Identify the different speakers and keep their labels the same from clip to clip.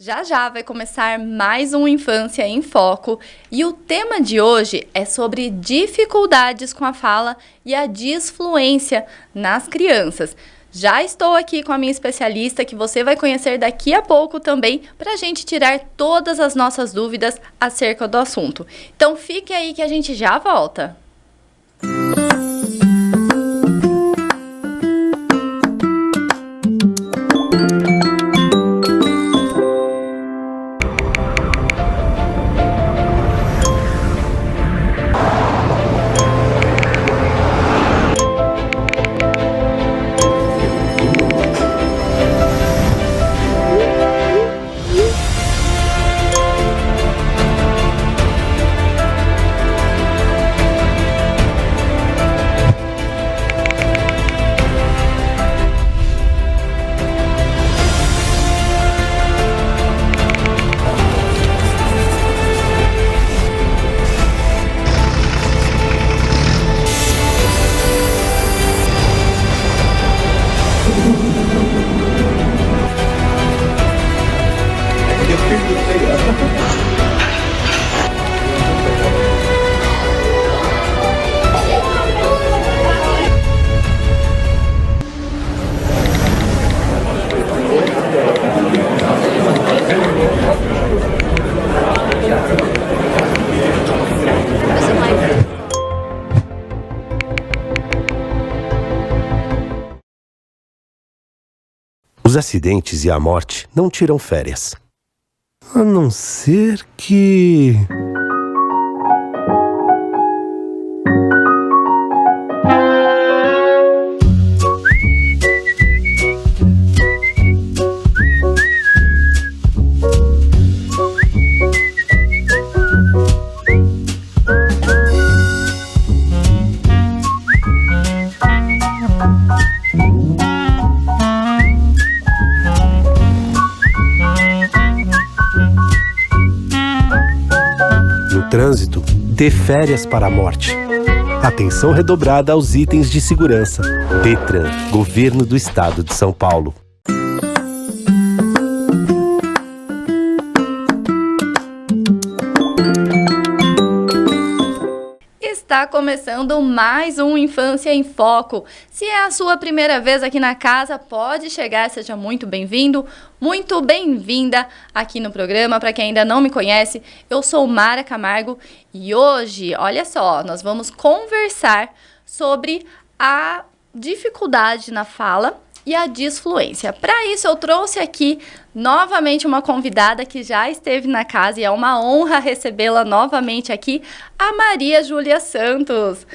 Speaker 1: Já já vai começar mais um Infância em Foco e o tema de hoje é sobre dificuldades com a fala e a disfluência nas crianças. Já estou aqui com a minha especialista que você vai conhecer daqui a pouco também para a gente tirar todas as nossas dúvidas acerca do assunto. Então fique aí que a gente já volta.
Speaker 2: Os acidentes e a morte não tiram férias. A não ser que... Trânsito, dê férias para a morte. Atenção redobrada aos itens de segurança. Detran, Governo do Estado de São Paulo.
Speaker 1: Está começando mais um Infância em Foco. Se é a sua primeira vez aqui na casa, pode chegar, seja muito bem-vindo, muito bem-vinda aqui no programa. Para quem ainda não me conhece, eu sou Mara Camargo e hoje, olha só, nós vamos conversar sobre a dificuldade na fala e a disfluência. Para isso, eu trouxe aqui novamente uma convidada que já esteve na casa e é uma honra recebê-la novamente aqui, a Maria Júlia Santos.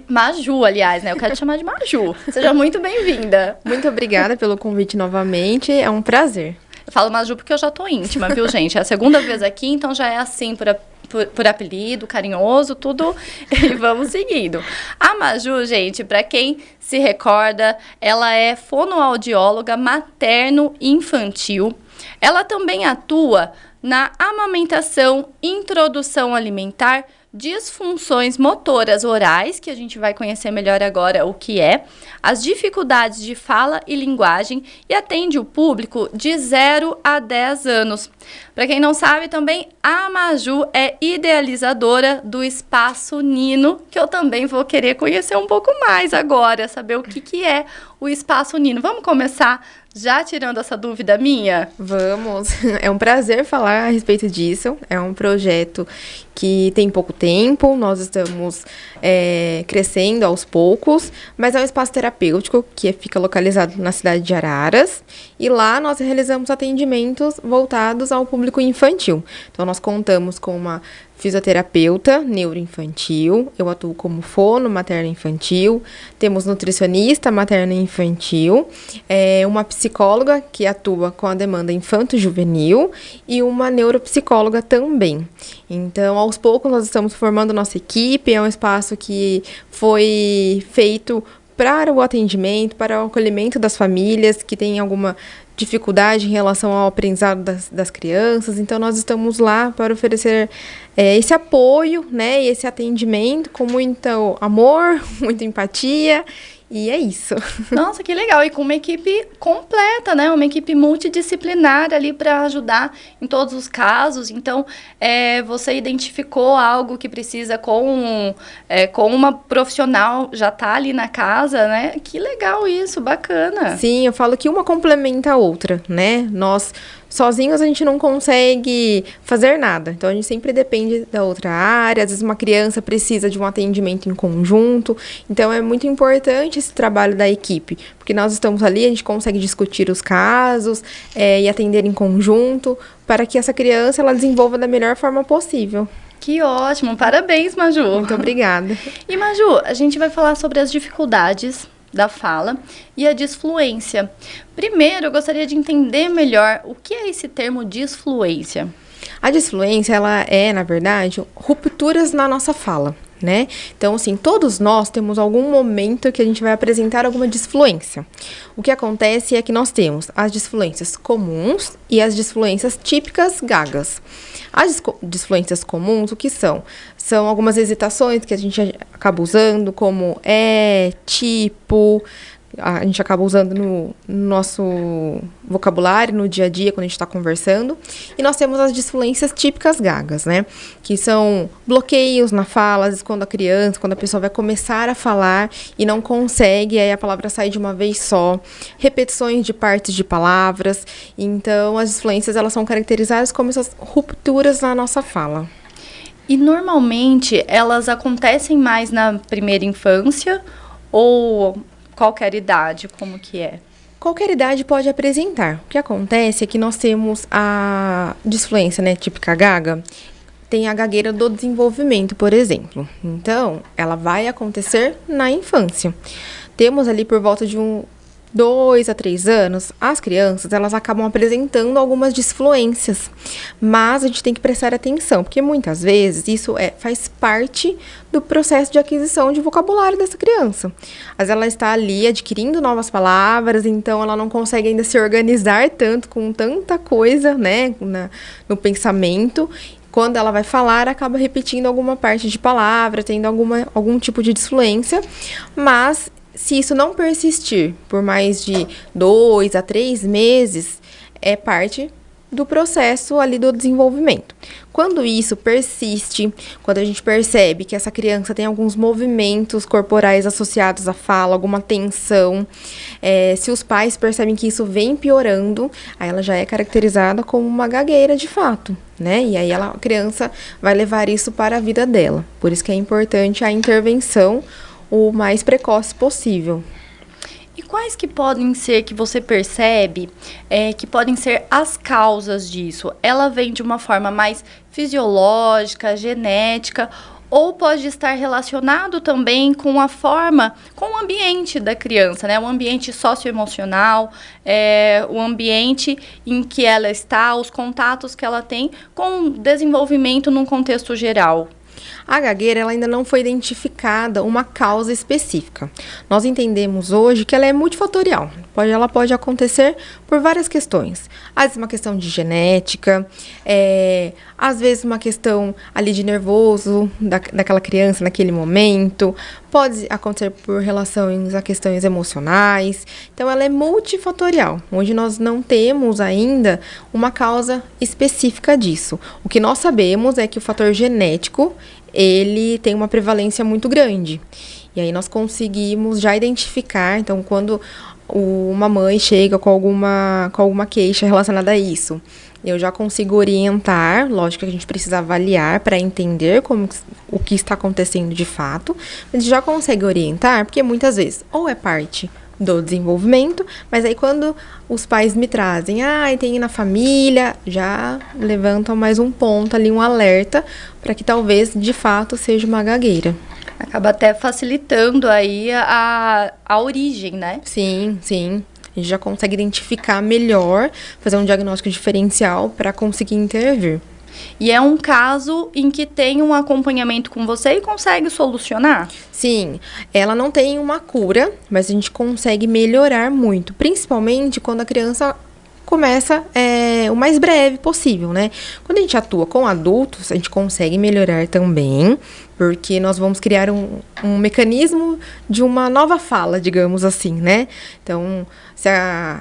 Speaker 1: Maju, aliás, né? Eu quero te chamar de Maju. Seja muito bem-vinda.
Speaker 3: Muito obrigada pelo convite novamente, é um prazer.
Speaker 1: Eu falo Maju porque eu já tô íntima, viu, gente? É a segunda vez aqui, então já é assim por apelido, carinhoso, tudo, e vamos seguindo. A Maju, gente, para quem se recorda, ela é fonoaudióloga materno-infantil. Ela também atua na amamentação, introdução alimentar, disfunções motoras orais, que a gente vai conhecer melhor agora o que é, as dificuldades de fala e linguagem e atende o público de 0 a 10 anos. Para quem não sabe também, a Maju é idealizadora do Espaço Nino, que eu também vou querer conhecer um pouco mais agora, saber o que é o Espaço Nino. Vamos começar já tirando essa dúvida minha?
Speaker 3: Vamos, é um prazer falar a respeito disso, é um projeto que tem pouco tempo, nós estamos crescendo aos poucos, mas é um espaço terapêutico que fica localizado na cidade de Araras, e lá nós realizamos atendimentos voltados ao público infantil. Então, nós contamos com uma fisioterapeuta neuroinfantil, eu atuo como fono materno-infantil, temos nutricionista materno-infantil, uma psicóloga que atua com a demanda infanto-juvenil e uma neuropsicóloga também. Então, aos poucos, nós estamos formando nossa equipe, é um espaço que foi feito para o atendimento, para o acolhimento das famílias que têm alguma dificuldade em relação ao aprendizado das crianças. Então, nós estamos lá para oferecer esse apoio, né, e esse atendimento com muito amor, muita empatia E é isso.
Speaker 1: Nossa, que legal. E com uma equipe completa, né? Uma equipe multidisciplinar ali para ajudar em todos os casos. Então, você identificou algo que precisa com uma profissional, já tá ali na casa, né? Que legal isso, bacana.
Speaker 3: Sim, eu falo que uma complementa a outra, né? Nós sozinhos a gente não consegue fazer nada. Então, a gente sempre depende da outra área. Às vezes, uma criança precisa de um atendimento em conjunto. Então, é muito importante esse trabalho da equipe. Porque nós estamos ali, a gente consegue discutir os casos e atender em conjunto para que essa criança ela desenvolva da melhor forma possível.
Speaker 1: Que ótimo. Parabéns, Maju.
Speaker 3: Muito obrigada.
Speaker 1: E, Maju, a gente vai falar sobre as dificuldades da fala e a disfluência. Primeiro, eu gostaria de entender melhor o que é esse termo disfluência.
Speaker 3: A disfluência, ela é, na verdade, rupturas na nossa fala, né? Então, assim, todos nós temos algum momento que a gente vai apresentar alguma disfluência. O que acontece é que nós temos as disfluências comuns e as disfluências típicas gagas. As disfluências comuns, o que são? São algumas hesitações que a gente acaba usando, como tipo, a gente acaba usando no nosso vocabulário, no dia a dia, quando a gente está conversando. E nós temos as disfluências típicas gagas, né? Que são bloqueios na fala, às vezes quando a pessoa vai começar a falar e não consegue, aí a palavra sai de uma vez só. Repetições de partes de palavras. Então, as disfluências, elas são caracterizadas como essas rupturas na nossa fala.
Speaker 1: E, normalmente, elas acontecem mais na primeira infância ou qualquer idade? Como que é?
Speaker 3: Qualquer idade pode apresentar. O que acontece é que nós temos a disfluência, né, típica gaga, tem a gagueira do desenvolvimento, por exemplo. Então, ela vai acontecer na infância. Temos ali por volta de 2 a 3 anos, as crianças, elas acabam apresentando algumas disfluências, mas a gente tem que prestar atenção, porque muitas vezes isso faz parte do processo de aquisição de vocabulário dessa criança. Às vezes ela está ali adquirindo novas palavras, então ela não consegue ainda se organizar tanto com tanta coisa, né, no pensamento. Quando ela vai falar, acaba repetindo alguma parte de palavra, tendo algum tipo de disfluência, mas se isso não persistir por mais de 2 a 3 meses, é parte do processo ali do desenvolvimento. Quando isso persiste, quando a gente percebe que essa criança tem alguns movimentos corporais associados à fala, alguma tensão, se os pais percebem que isso vem piorando, aí ela já é caracterizada como uma gagueira de fato, né? E aí a criança vai levar isso para a vida dela. Por isso que é importante a intervenção o mais precoce possível.
Speaker 1: E quais que podem ser, que você percebe, que podem ser as causas disso? Ela vem de uma forma mais fisiológica, genética, ou pode estar relacionado também com a forma, com o ambiente da criança, né? O ambiente socioemocional, o ambiente em que ela está, os contatos que ela tem com o desenvolvimento num contexto geral.
Speaker 3: A gagueira, ela ainda não foi identificada uma causa específica. Nós entendemos hoje que ela é multifatorial. Ela pode acontecer por várias questões. Às vezes uma questão de genética, às vezes uma questão ali de nervoso daquela criança naquele momento. Pode acontecer por relações a questões emocionais. Então, ela é multifatorial, onde nós não temos ainda uma causa específica disso. O que nós sabemos é que o fator genético, ele tem uma prevalência muito grande. E aí nós conseguimos já identificar, então, quando uma mãe chega com alguma queixa relacionada a isso, eu já consigo orientar. Lógico que a gente precisa avaliar para entender o que está acontecendo de fato, mas a gente já consegue orientar, porque muitas vezes ou é parte do desenvolvimento, mas aí quando os pais me trazem, tem na família, já levantam mais um ponto ali, um alerta, para que talvez de fato seja uma gagueira.
Speaker 1: Acaba até facilitando aí a origem, né?
Speaker 3: Sim, sim. A gente já consegue identificar melhor, fazer um diagnóstico diferencial para conseguir intervir.
Speaker 1: E é um caso em que tem um acompanhamento com você e consegue solucionar?
Speaker 3: Sim, ela não tem uma cura, mas a gente consegue melhorar muito, principalmente quando a criança começa o mais breve possível, né? Quando a gente atua com adultos, a gente consegue melhorar também, porque nós vamos criar um mecanismo de uma nova fala, digamos assim, né? Então,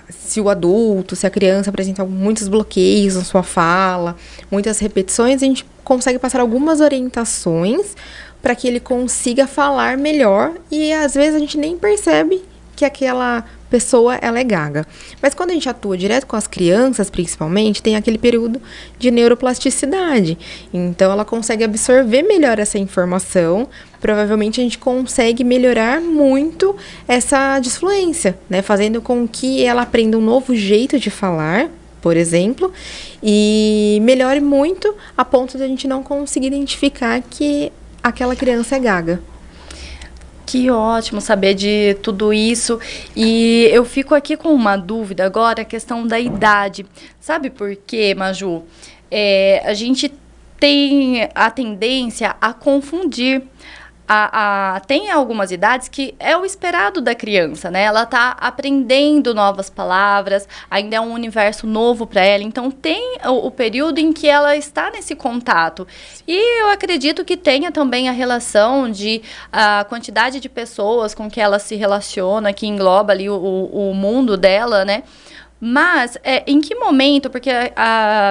Speaker 3: se o adulto, se a criança apresenta muitos bloqueios na sua fala, muitas repetições, a gente consegue passar algumas orientações para que ele consiga falar melhor e às vezes a gente nem percebe que aquela pessoa ela é gaga. Mas quando a gente atua direto com as crianças, principalmente, tem aquele período de neuroplasticidade. Então, ela consegue absorver melhor essa informação. Provavelmente, a gente consegue melhorar muito essa disfluência, né? Fazendo com que ela aprenda um novo jeito de falar, por exemplo, e melhore muito a ponto de a gente não conseguir identificar que aquela criança é gaga.
Speaker 1: Que ótimo saber de tudo isso. E eu fico aqui com uma dúvida agora, a questão da idade. Sabe por quê, Maju? A gente tem a tendência a confundir. Tem algumas idades que é o esperado da criança, né? Ela está aprendendo novas palavras, ainda é um universo novo para ela. Então, tem o período em que ela está nesse contato. E eu acredito que tenha também a relação de a quantidade de pessoas com que ela se relaciona, que engloba ali o mundo dela, né? Mas, em que momento, porque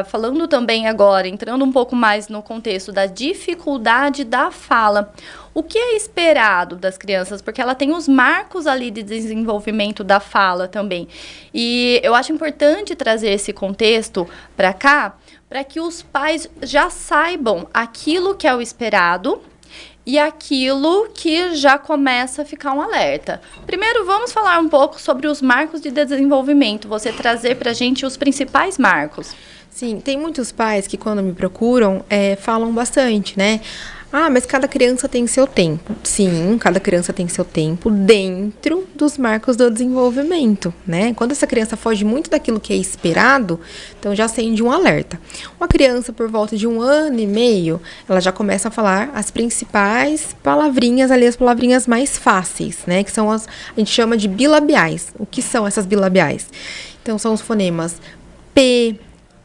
Speaker 1: falando também agora, entrando um pouco mais no contexto da dificuldade da fala, o que é esperado das crianças? Porque ela tem os marcos ali de desenvolvimento da fala também. E eu acho importante trazer esse contexto para cá, para que os pais já saibam aquilo que é o esperado e aquilo que já começa a ficar um alerta. Primeiro, vamos falar um pouco sobre os marcos de desenvolvimento. Você trazer para a gente os principais marcos.
Speaker 3: Sim, tem muitos pais que quando me procuram, falam bastante, né? Ah, mas cada criança tem seu tempo. Sim, cada criança tem seu tempo dentro dos marcos do desenvolvimento, né? Quando essa criança foge muito daquilo que é esperado, então já acende um alerta. Uma criança por volta de 1 ano e meio, ela já começa a falar as principais palavrinhas ali, as palavrinhas mais fáceis, né? Que são a gente chama de bilabiais. O que são essas bilabiais? Então, são os fonemas P,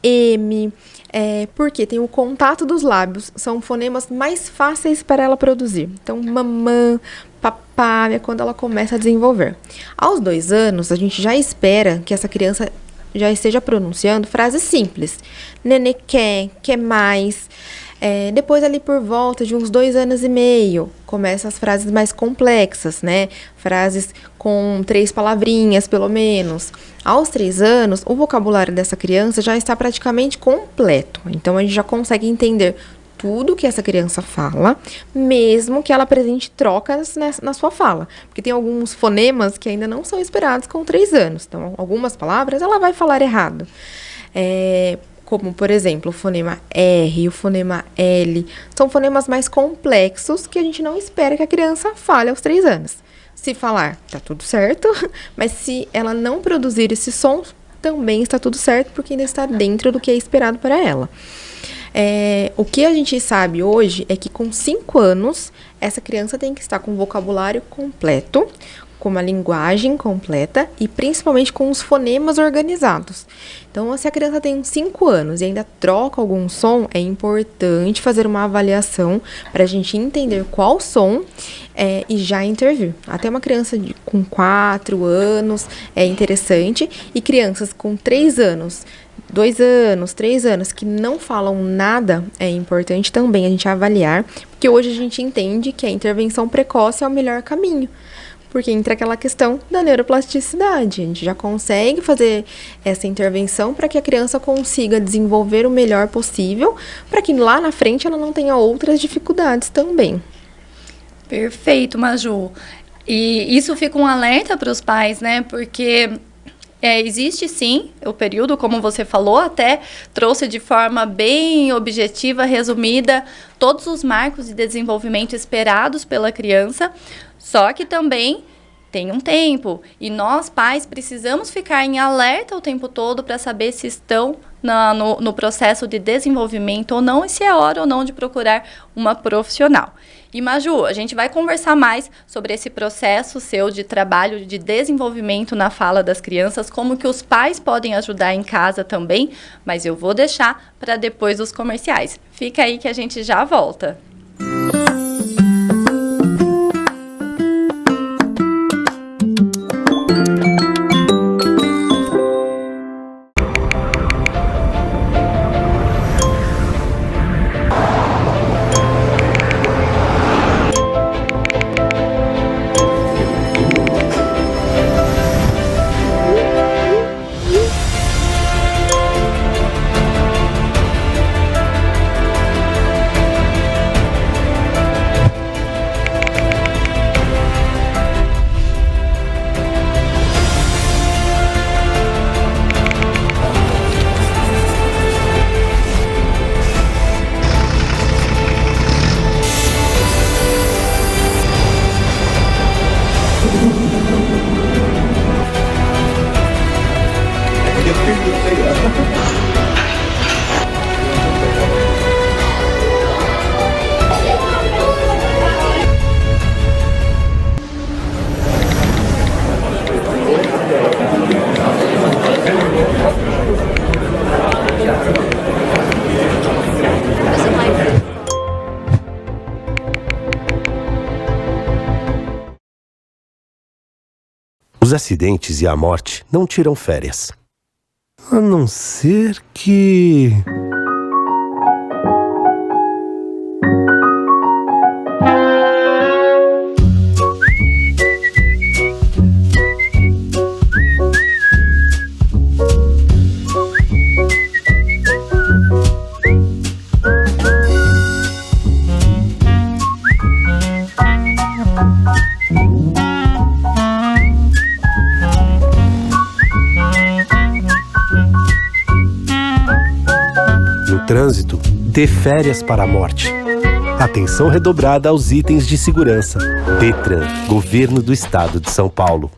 Speaker 3: M, porque tem o contato dos lábios, são fonemas mais fáceis para ela produzir. Então, mamã, papá, é quando ela começa a desenvolver. Aos 2 anos, a gente já espera que essa criança já esteja pronunciando frases simples. Nenê quer mais. Depois, ali por volta de uns 2 anos e meio, começam as frases mais complexas, né? Frases com 3 palavrinhas, pelo menos. Aos 3 anos, o vocabulário dessa criança já está praticamente completo. Então, a gente já consegue entender tudo que essa criança fala, mesmo que ela apresente trocas na sua fala. Porque tem alguns fonemas que ainda não são esperados com 3 anos. Então, algumas palavras ela vai falar errado. Como, por exemplo, o fonema R, o fonema L. São fonemas mais complexos que a gente não espera que a criança fale aos 3 anos. Se falar, tá tudo certo, mas se ela não produzir esses sons, também está tudo certo, porque ainda está dentro do que é esperado para ela. O que a gente sabe hoje é que com 5 anos, essa criança tem que estar com o vocabulário completo, com uma linguagem completa e principalmente com os fonemas organizados. Então, se a criança tem 5 anos e ainda troca algum som, é importante fazer uma avaliação para a gente entender qual som e já intervir. Até uma criança com 4 anos é interessante, e crianças com 3 anos, 2 anos, 3 anos, que não falam nada, é importante também a gente avaliar, porque hoje a gente entende que a intervenção precoce é o melhor caminho. Porque entra aquela questão da neuroplasticidade. A gente já consegue fazer essa intervenção para que a criança consiga desenvolver o melhor possível, para que lá na frente ela não tenha outras dificuldades também.
Speaker 1: Perfeito, Maju. E isso fica um alerta para os pais, né? Porque existe sim o período, como você falou, até trouxe de forma bem objetiva, resumida, todos os marcos de desenvolvimento esperados pela criança. Só que também tem um tempo, e nós, pais, precisamos ficar em alerta o tempo todo para saber se estão no processo de desenvolvimento ou não, e se é hora ou não de procurar uma profissional. E Maju, a gente vai conversar mais sobre esse processo seu de trabalho, de desenvolvimento na fala das crianças, como que os pais podem ajudar em casa também, mas eu vou deixar para depois dos comerciais. Fica aí que a gente já volta.
Speaker 2: Os acidentes e a morte não tiram férias. A não ser que... Trânsito, dê férias para a morte. Atenção redobrada aos itens de segurança. Detran, Governo do Estado de São Paulo.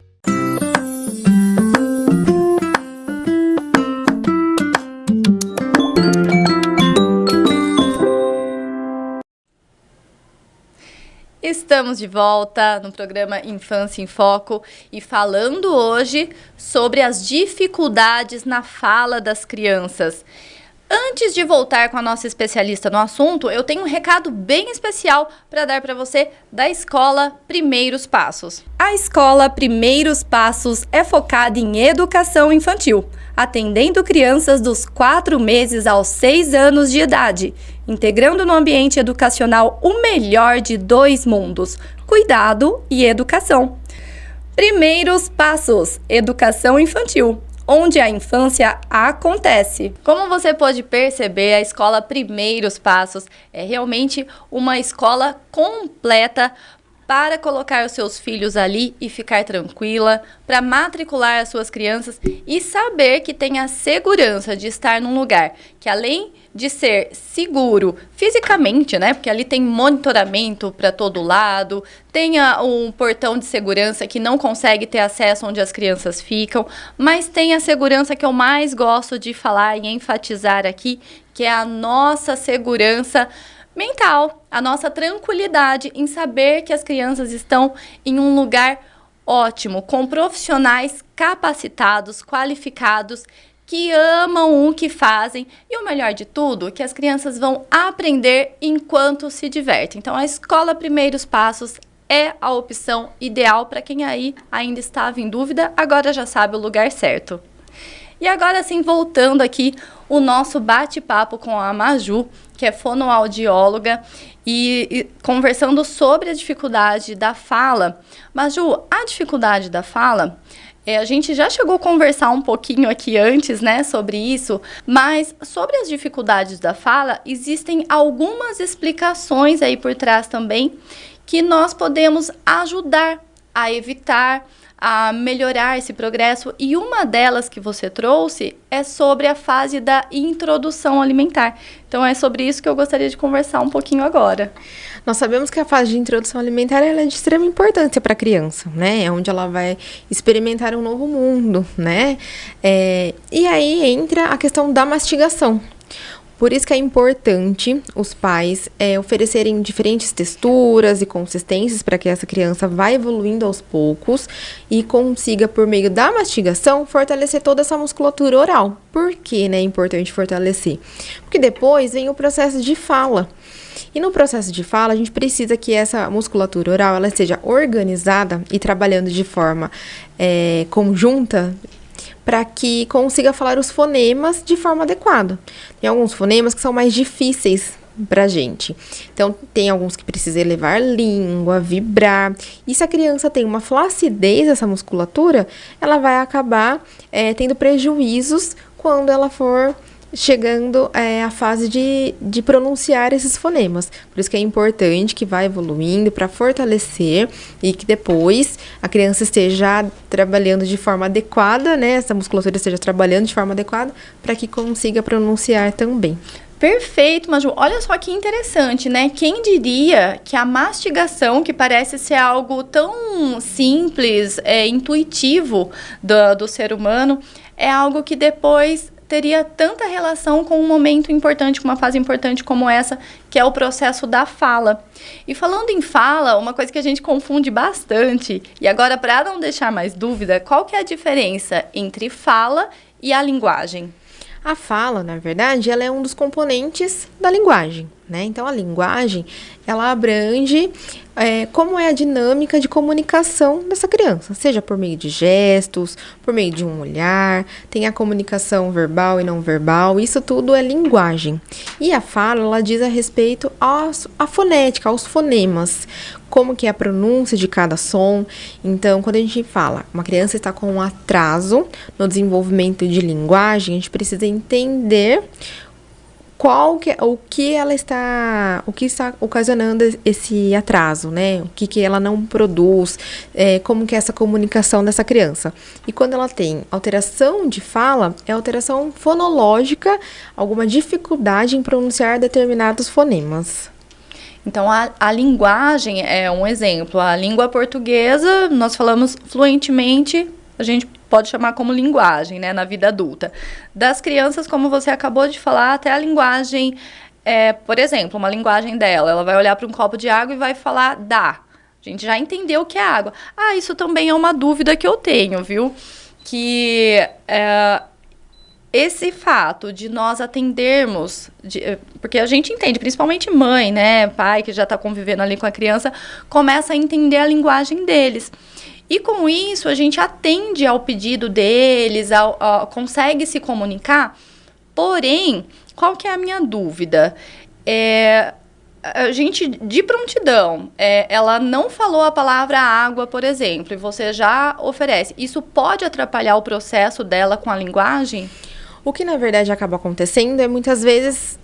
Speaker 1: Estamos de volta no programa Infância em Foco e falando hoje sobre as dificuldades na fala das crianças. Antes de voltar com a nossa especialista no assunto, eu tenho um recado bem especial para dar para você da Escola Primeiros Passos. A Escola Primeiros Passos é focada em educação infantil, atendendo crianças dos 4 meses aos 6 anos de idade, integrando no ambiente educacional o melhor de 2 mundos, cuidado e educação. Primeiros Passos, educação infantil, onde a infância acontece. Como você pode perceber, a Escola Primeiros Passos é realmente uma escola completa para colocar os seus filhos ali e ficar tranquila, para matricular as suas crianças e saber que tem a segurança de estar num lugar que, além de ser seguro fisicamente, né? Porque ali tem monitoramento para todo lado, tem um portão de segurança que não consegue ter acesso onde as crianças ficam, mas tem a segurança que eu mais gosto de falar e enfatizar aqui, que é a nossa segurança mental, a nossa tranquilidade em saber que as crianças estão em um lugar ótimo, com profissionais capacitados, qualificados, que amam o que fazem e o melhor de tudo, que as crianças vão aprender enquanto se divertem. Então, a Escola Primeiros Passos é a opção ideal para quem aí ainda estava em dúvida, agora já sabe o lugar certo. E agora sim, voltando aqui, o nosso bate-papo com a Maju, que é fonoaudióloga, e conversando sobre a dificuldade da fala. Maju, a dificuldade da fala, a gente já chegou a conversar um pouquinho aqui antes, né, sobre isso, mas sobre as dificuldades da fala, existem algumas explicações aí por trás também, que nós podemos ajudar a evitar, a melhorar esse progresso, e uma delas que você trouxe é sobre a fase da introdução alimentar. Então, é sobre isso que eu gostaria de conversar um pouquinho agora.
Speaker 3: Nós sabemos que a fase de introdução alimentar ela é de extrema importância para a criança, né? É onde ela vai experimentar um novo mundo, né? E aí entra a questão da mastigação. Por isso que é importante os pais oferecerem diferentes texturas e consistências para que essa criança vá evoluindo aos poucos e consiga, por meio da mastigação, fortalecer toda essa musculatura oral. Por que, né, é importante fortalecer? Porque depois vem o processo de fala. E no processo de fala, a gente precisa que essa musculatura oral ela seja organizada e trabalhando de forma conjunta, para que consiga falar os fonemas de forma adequada. Tem alguns fonemas que são mais difíceis pra gente. Então, tem alguns que precisam elevar língua, vibrar. E se a criança tem uma flacidez dessa musculatura, ela vai acabar tendo prejuízos quando ela for chegando à fase de pronunciar esses fonemas. Por isso que é importante que vá evoluindo para fortalecer e que depois a criança esteja trabalhando de forma adequada, né? Essa musculatura esteja trabalhando de forma adequada para que consiga pronunciar também.
Speaker 1: Perfeito, Maju. Olha só que interessante, né? Quem diria que a mastigação, que parece ser algo tão simples, intuitivo do ser humano, é algo que depois teria tanta relação com um momento importante, com uma fase importante como essa, que é o processo da fala. E falando em fala, uma coisa que a gente confunde bastante, e agora para não deixar mais dúvida, qual que é a diferença entre fala e a linguagem?
Speaker 3: A fala, na verdade, ela é um dos componentes da linguagem, né? Então, a linguagem, ela abrange como é a dinâmica de comunicação dessa criança, seja por meio de gestos, por meio de um olhar, tem a comunicação verbal e não verbal, isso tudo é linguagem. E a fala, ela diz a respeito à fonética, aos fonemas, como que é a pronúncia de cada som. Então, quando a gente fala, uma criança está com um atraso no desenvolvimento de linguagem, a gente precisa entender o que está ocasionando esse atraso, né? O que ela não produz, como que é essa comunicação dessa criança. E quando ela tem alteração de fala, é alteração fonológica, alguma dificuldade em pronunciar determinados fonemas.
Speaker 1: Então, a linguagem é um exemplo. A língua portuguesa, nós falamos fluentemente, a gente pode chamar como linguagem, né, na vida adulta. Das crianças, como você acabou de falar, até a linguagem, por exemplo, uma linguagem dela, ela vai olhar para um copo de água e vai falar dá. A gente já entendeu o que é água. Ah, isso também é uma dúvida que eu tenho, viu? Que esse fato de nós atendermos, porque a gente entende, principalmente mãe, né, pai que já está convivendo ali com a criança, começa a entender a linguagem deles. E com isso, a gente atende ao pedido deles, consegue se comunicar. Porém, qual que é a minha dúvida? A gente, de prontidão, ela não falou a palavra água, por exemplo, e você já oferece. Isso pode atrapalhar o processo dela com a linguagem?
Speaker 3: O que, na verdade, acaba acontecendo muitas vezes,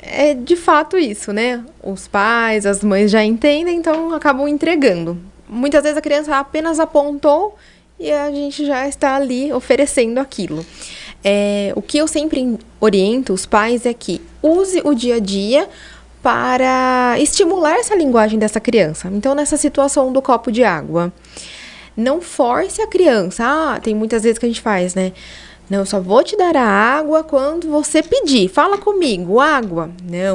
Speaker 3: de fato isso, né? Os pais, as mães já entendem, então acabam entregando. Muitas vezes a criança apenas apontou e a gente já está ali oferecendo aquilo. O que eu sempre oriento os pais é que use o dia a dia para estimular essa linguagem dessa criança. Então, nessa situação do copo de água, não force a criança. Tem muitas vezes que a gente faz, né? Não, eu só vou te dar a água quando você pedir. Fala comigo, água.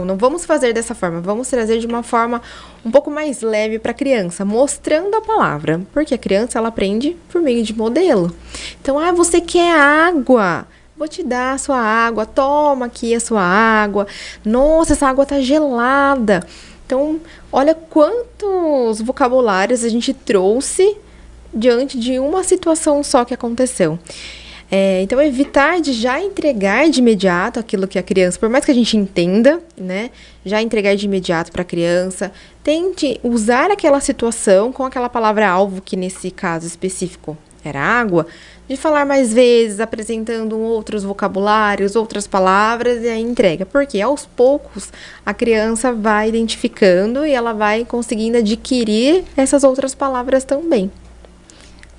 Speaker 3: Não vamos fazer dessa forma. Vamos trazer de uma forma um pouco mais leve para a criança, mostrando a palavra. Porque a criança, ela aprende por meio de modelo. Então, você quer água? Vou te dar a sua água. Toma aqui a sua água. Nossa, essa água tá gelada. Então, olha quantos vocabulários a gente trouxe diante de uma situação só que aconteceu. Então, evitar de já entregar de imediato aquilo que a criança, por mais que a gente entenda, né, já entregar de imediato para a criança, tente usar aquela situação com aquela palavra-alvo, que nesse caso específico era água, de falar mais vezes, apresentando outros vocabulários, outras palavras, e aí entrega. Porque aos poucos a criança vai identificando e ela vai conseguindo adquirir essas outras palavras também.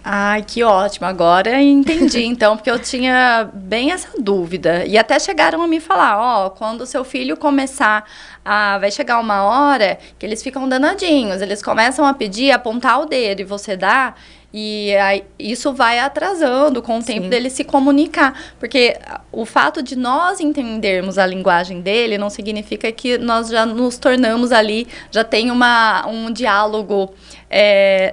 Speaker 1: Ai, que ótimo. Agora entendi, então, porque eu tinha bem essa dúvida. E até chegaram a me falar, ó, quando o seu filho começar vai chegar uma hora que eles ficam danadinhos, eles começam a pedir, apontar o dedo e você dá, e aí, isso vai atrasando com o tempo dele se comunicar. Porque o fato de nós entendermos a linguagem dele não significa que nós já nos tornamos ali, já tem um diálogo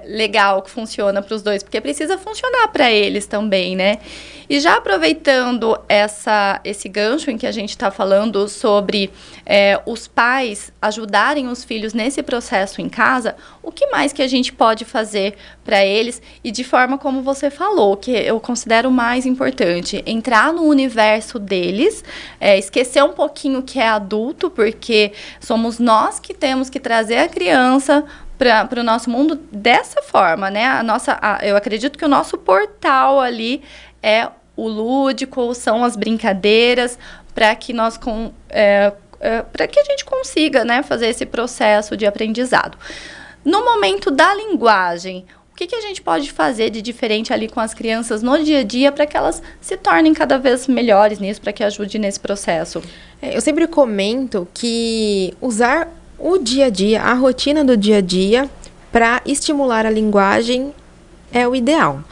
Speaker 1: legal que funciona para os dois, porque precisa funcionar para eles também, né? E já aproveitando esse gancho em que a gente está falando sobre os pais ajudarem os filhos nesse processo em casa, o que mais que a gente pode fazer para eles e de forma como você falou, que eu considero mais importante, entrar no universo deles, esquecer um pouquinho o que é adulto, porque somos nós que temos que trazer a criança para o nosso mundo dessa forma, né? Eu acredito que o nosso portal ali é o lúdico, são as brincadeiras, para que para que a gente consiga, né, fazer esse processo de aprendizado. No momento da linguagem, o que a gente pode fazer de diferente ali com as crianças no dia a dia para que elas se tornem cada vez melhores nisso, para que ajude nesse processo?
Speaker 3: Eu sempre comento que usar o dia a dia, a rotina do dia a dia, para estimular a linguagem é o ideal.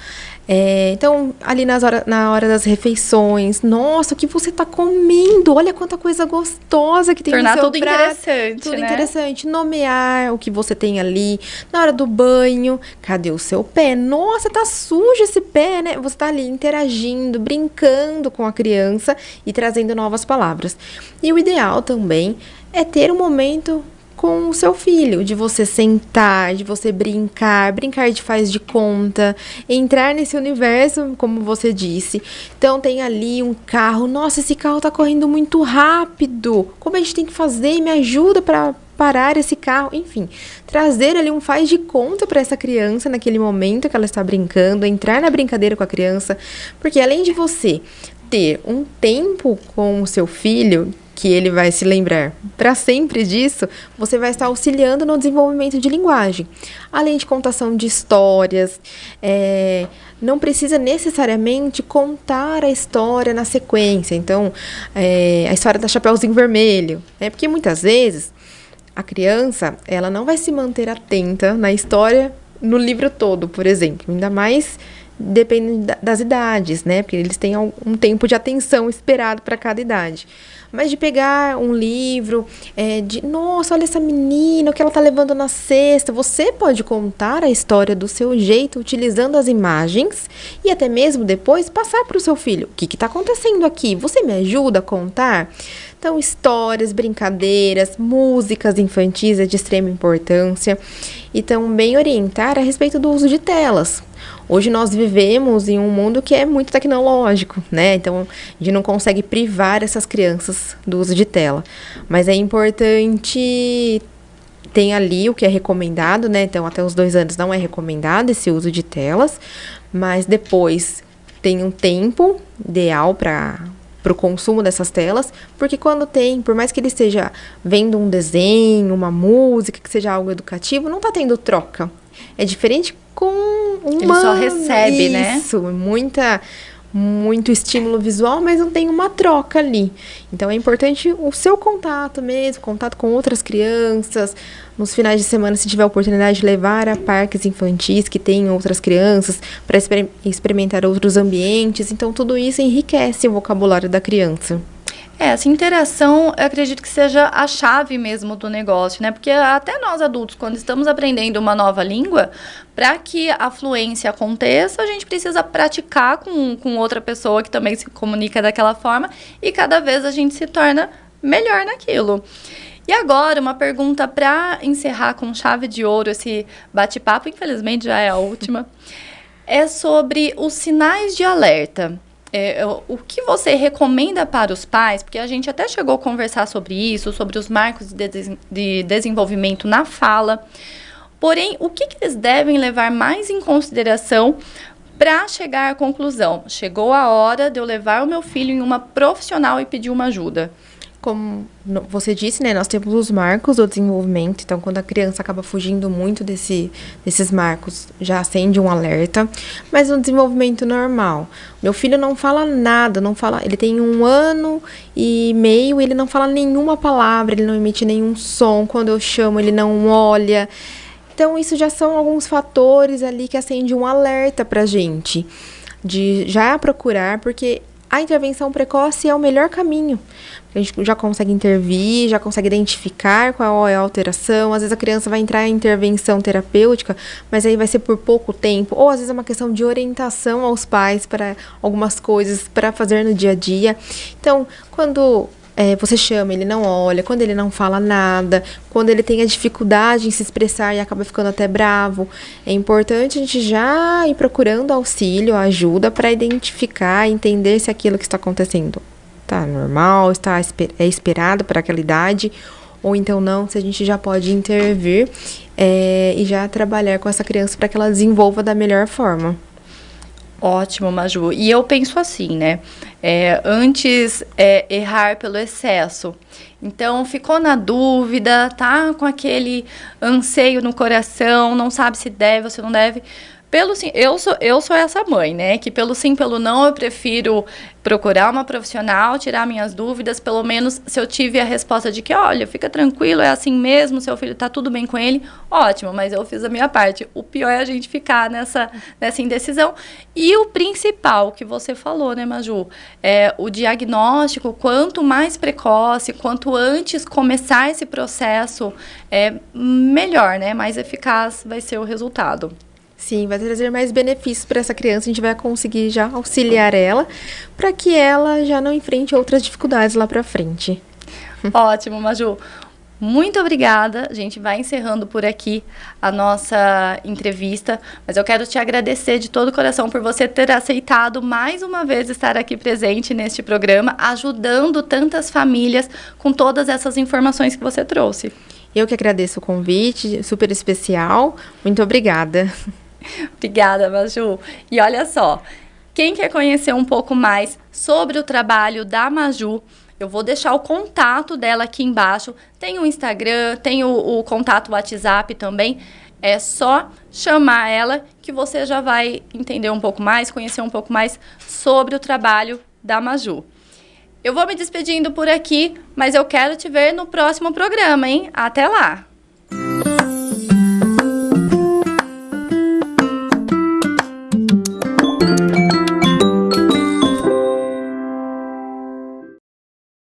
Speaker 3: Então, ali na hora das refeições, nossa, o que você está comendo? Olha quanta coisa gostosa que tem no seu prato.
Speaker 1: Tornar tudo interessante,
Speaker 3: tudo
Speaker 1: né?
Speaker 3: interessante. Nomear o que você tem ali. Na hora do banho, cadê o seu pé? Nossa, tá sujo esse pé, né? Você tá ali interagindo, brincando com a criança e trazendo novas palavras. E o ideal também é ter um momento com o seu filho, de você sentar, de você brincar de faz de conta, entrar nesse universo, como você disse. Então, tem ali um carro, nossa, esse carro tá correndo muito rápido, como a gente tem que fazer? Me ajuda para parar esse carro, enfim, trazer ali um faz de conta para essa criança naquele momento que ela está brincando, entrar na brincadeira com a criança, porque além de você ter um tempo com o seu filho, que ele vai se lembrar para sempre disso, você vai estar auxiliando no desenvolvimento de linguagem. Além de contação de histórias, não precisa necessariamente contar a história na sequência. Então, a história da Chapeuzinho Vermelho, né? Porque muitas vezes a criança ela não vai se manter atenta na história no livro todo, por exemplo. Ainda mais depende das idades, né? Porque eles têm um tempo de atenção esperado para cada idade. Mas de pegar um livro, nossa, olha essa menina, o que ela tá levando na cesta. Você pode contar a história do seu jeito, utilizando as imagens e até mesmo depois passar para o seu filho. O que tá acontecendo aqui? Você me ajuda a contar? Então, histórias, brincadeiras, músicas infantis é de extrema importância. E também orientar a respeito do uso de telas. Hoje nós vivemos em um mundo que é muito tecnológico, né? Então, a gente não consegue privar essas crianças do uso de tela. Mas é importante, tem ali o que é recomendado, né? Então, até os 2 anos não é recomendado esse uso de telas. Mas depois tem um tempo ideal para o consumo dessas telas, porque quando por mais que ele esteja vendo um desenho, uma música, que seja algo educativo, não está tendo troca. É diferente com uma...
Speaker 1: Ele só recebe, né?
Speaker 3: Isso, muito estímulo visual, mas não tem uma troca ali. Então, é importante o seu contato mesmo, contato com outras crianças. Nos finais de semana, se tiver a oportunidade de levar a parques infantis que tem outras crianças, para experimentar outros ambientes. Então, tudo isso enriquece o vocabulário da criança.
Speaker 1: Essa interação, eu acredito que seja a chave mesmo do negócio, né? Porque até nós adultos, quando estamos aprendendo uma nova língua, para que a fluência aconteça, a gente precisa praticar com outra pessoa que também se comunica daquela forma e cada vez a gente se torna melhor naquilo. E agora, uma pergunta para encerrar com chave de ouro esse bate-papo, infelizmente já é a última, é sobre os sinais de alerta. O que você recomenda para os pais, porque a gente até chegou a conversar sobre isso, sobre os marcos de desenvolvimento na fala, porém, o que eles devem levar mais em consideração para chegar à conclusão? Chegou a hora de eu levar o meu filho em uma profissional e pedir uma ajuda.
Speaker 3: Como você disse, né, nós temos os marcos do desenvolvimento, então quando a criança acaba fugindo muito desses marcos, já acende um alerta. Mas no desenvolvimento normal, meu filho não fala nada, ele tem 1 ano e meio, ele não fala nenhuma palavra, ele não emite nenhum som, quando eu chamo ele não olha. Então isso já são alguns fatores ali que acendem um alerta pra gente, de já procurar, porque a intervenção precoce é o melhor caminho. A gente já consegue intervir, já consegue identificar qual é a alteração. Às vezes a criança vai entrar em intervenção terapêutica, mas aí vai ser por pouco tempo. Ou às vezes é uma questão de orientação aos pais para algumas coisas para fazer no dia a dia. Então, quando você chama, ele não olha, quando ele não fala nada, quando ele tem a dificuldade em se expressar e acaba ficando até bravo, é importante a gente já ir procurando auxílio, ajuda para identificar, entender se aquilo que está acontecendo está normal, é esperado para aquela idade, ou então não, se a gente já pode intervir e já trabalhar com essa criança para que ela desenvolva da melhor forma.
Speaker 1: Ótimo, Maju. E eu penso assim, né? Antes errar pelo excesso. Então, ficou na dúvida, tá com aquele anseio no coração, não sabe se deve ou se não deve. Pelo sim, eu sou essa mãe, né? Que pelo sim, pelo não, eu prefiro procurar uma profissional, tirar minhas dúvidas, pelo menos se eu tive a resposta de que, olha, fica tranquilo, é assim mesmo, seu filho tá tudo bem com ele, ótimo, mas eu fiz a minha parte. O pior é a gente ficar nessa indecisão. E o principal que você falou, né, Maju? O diagnóstico, quanto mais precoce, quanto antes começar esse processo, melhor, né? Mais eficaz vai ser o resultado.
Speaker 3: Sim, vai trazer mais benefícios para essa criança, a gente vai conseguir já auxiliar ela, para que ela já não enfrente outras dificuldades lá para frente.
Speaker 1: Ótimo, Maju. Muito obrigada. A gente vai encerrando por aqui a nossa entrevista, mas eu quero te agradecer de todo o coração por você ter aceitado mais uma vez estar aqui presente neste programa, ajudando tantas famílias com todas essas informações que você trouxe.
Speaker 3: Eu que agradeço o convite, super especial. Muito obrigada.
Speaker 1: Obrigada, Maju. E olha só, quem quer conhecer um pouco mais sobre o trabalho da Maju, eu vou deixar o contato dela aqui embaixo. Tem o Instagram, tem o contato WhatsApp também. É só chamar ela que você já vai entender um pouco mais, conhecer um pouco mais sobre o trabalho da Maju. Eu vou me despedindo por aqui, mas eu quero te ver no próximo programa, hein? Até lá!